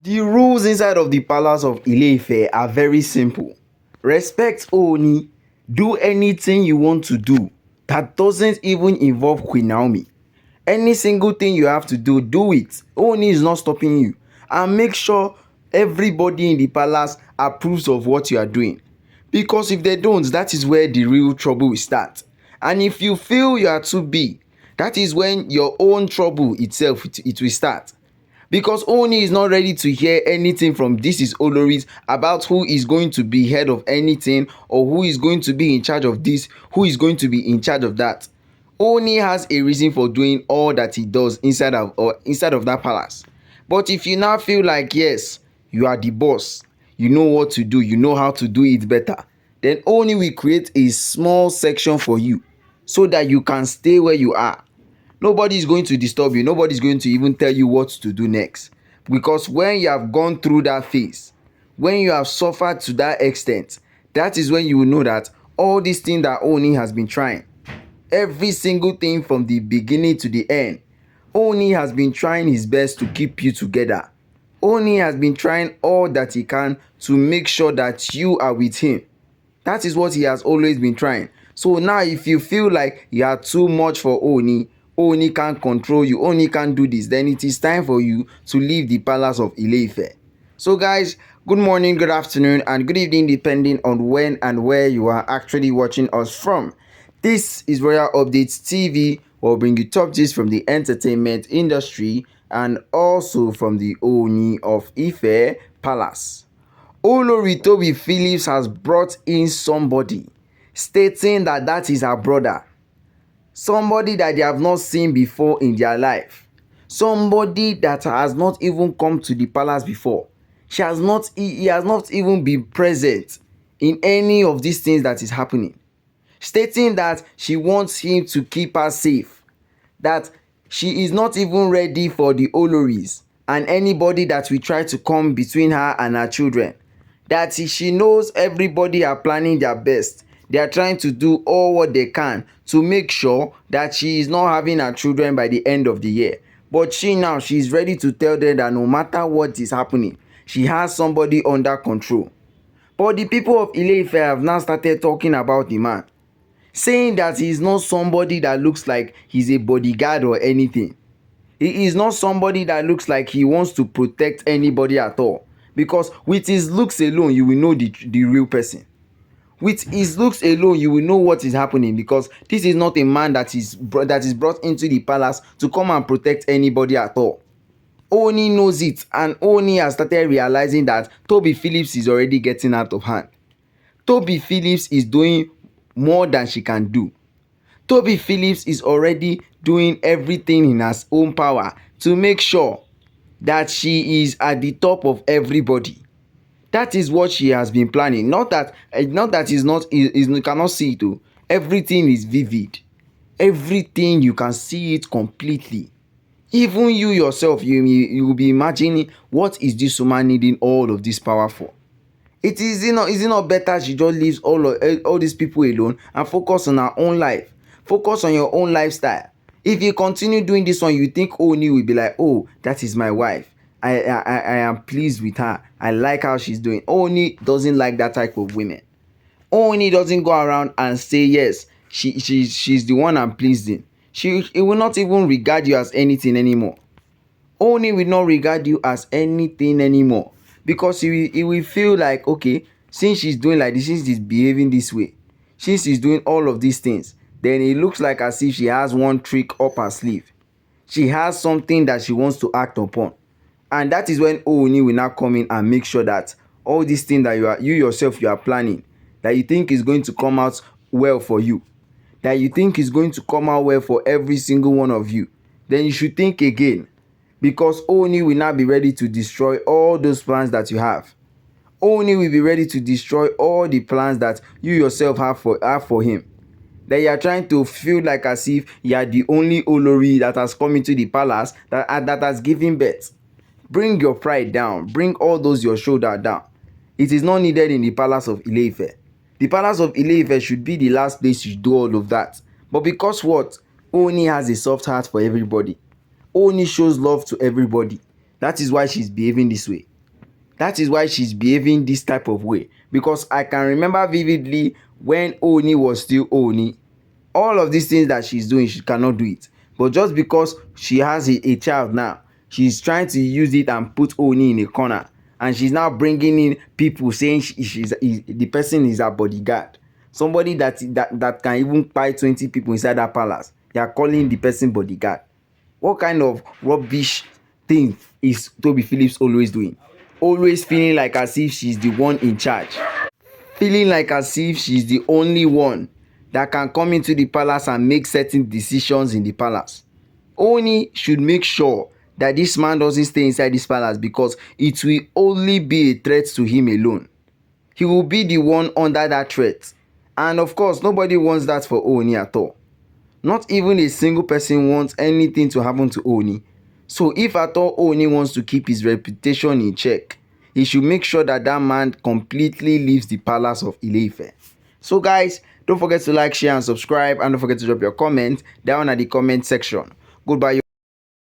The rules inside of the palace of Ile-Ife are very simple. Respect Ooni, do anything you want to do that doesn't even involve Queen Naomi. Any single thing you have to do, do it. Ooni is not stopping you. And make sure everybody in the palace approves of what you are doing. Because if they don't, that is where the real trouble will start. And if you feel you are too big, that is when your own trouble itself it will start. Because Ooni is not ready to hear anything from this is Oloris about who is going to be head of anything or who is going to be in charge of this, who is going to be in charge of that. Ooni has a reason for doing all that he does inside of that palace. But if you now feel like yes, you are the boss, you know what to do, you know how to do it better, then Ooni will create a small section for you so that you can stay where you are. Nobody is going to disturb you. Nobody is going to even tell you what to do next. Because when you have gone through that phase, when you have suffered to that extent, that is when you will know that all these things that Ooni has been trying, every single thing from the beginning to the end, Ooni has been trying his best to keep you together. Ooni has been trying all that he can to make sure that you are with him. That is what he has always been trying. So now if you feel like you are too much for Ooni, Ooni can't control you, Ooni can't do this, then it is time for you to leave the palace of Ile-Ife. So guys, good morning, good afternoon, and good evening depending on when and where you are actually watching us from. This is Royal Updates TV. We'll bring you top gist from the entertainment industry and also from the Ooni of Ife Palace. Olori Tobi PHILLIPS has brought in somebody stating that that is her brother. Somebody that they have not seen before in their life. Somebody that has not even come to the palace before. He has not even been present in any of these things that is happening. Stating that she wants him to keep her safe. That she is not even ready for the Oloris and anybody that will try to come between her and her children. That she knows everybody are planning their best. They are trying to do all what they can to make sure that she is not having her children by the end of the year. But she is ready to tell them that no matter what is happening, she has somebody under control. But the people of Ile-Ife have now started talking about the man, saying that he is not somebody that looks like he's a bodyguard or anything. He is not somebody that looks like he wants to protect anybody at all. Because with his looks alone, you will know the real person. With his looks alone, you will know what is happening, because this is not a man that is brought into the palace to come and protect anybody at all. Ooni knows it, and Ooni has started realizing that Tobi PHILLIPS is already getting out of hand. Tobi PHILLIPS is doing more than she can do. Tobi PHILLIPS is already doing everything in her own power to make sure that she is at the top of everybody. That is what she has been planning. Not that you cannot see it though. Everything is vivid. Everything you can see it completely. Even you yourself, you will be imagining, what is this woman needing all of this power for? Is it not better she just leaves all these people alone and focus on her own life? Focus on your own lifestyle. If you continue doing this one, you think Ooni will be like, oh, that is my wife. I am pleased with her. I like how she's doing. Ooni doesn't like that type of women. Ooni doesn't go around and say yes, she's the one I'm pleased in. He will not even regard you as anything anymore. Ooni will not regard you as anything anymore, because he will feel like, okay, since she's doing like this, since she's behaving this way, since she's doing all of these things, then it looks like as if she has one trick up her sleeve. She has something that she wants to act upon. And that is when Ooni will now come in and make sure that all these things that you yourself are planning, that you think is going to come out well for you, that you think is going to come out well for every single one of you, then you should think again. Because Ooni will now be ready to destroy all those plans that you have. Ooni will be ready to destroy all the plans that you yourself have for him. That you are trying to feel like as if you are the only Olori that has come into the palace that has given birth. Bring your pride down. Bring all those your shoulder down. It is not needed in the palace of Ile-Ife. The palace of Ile-Ife should be the last place you do all of that. But because what? Ooni has a soft heart for everybody. Ooni shows love to everybody. That is why she's behaving this way. That is why she's behaving this type of way. Because I can remember vividly when Ooni was still Ooni, all of these things that she's doing, she cannot do it. But just because she has a child now, she's trying to use it and put Ooni in a corner. And she's now bringing in people saying the person is her bodyguard. Somebody that can even buy 20 people inside that palace. They are calling the person bodyguard. What kind of rubbish thing is Tobi Phillips always doing? Always feeling like as if she's the one in charge. Feeling like as if she's the only one that can come into the palace and make certain decisions in the palace. Ooni should make sure that this man doesn't stay inside this palace, because it will only be a threat to him alone. He will be the one under that threat. And of course, nobody wants that for Ooni at all. Not even a single person wants anything to happen to Ooni. So if at all Ooni wants to keep his reputation in check, he should make sure that that man completely leaves the palace of Ile-Ife. So guys, don't forget to like, share and subscribe, and don't forget to drop your comment down at the comment section. Goodbye.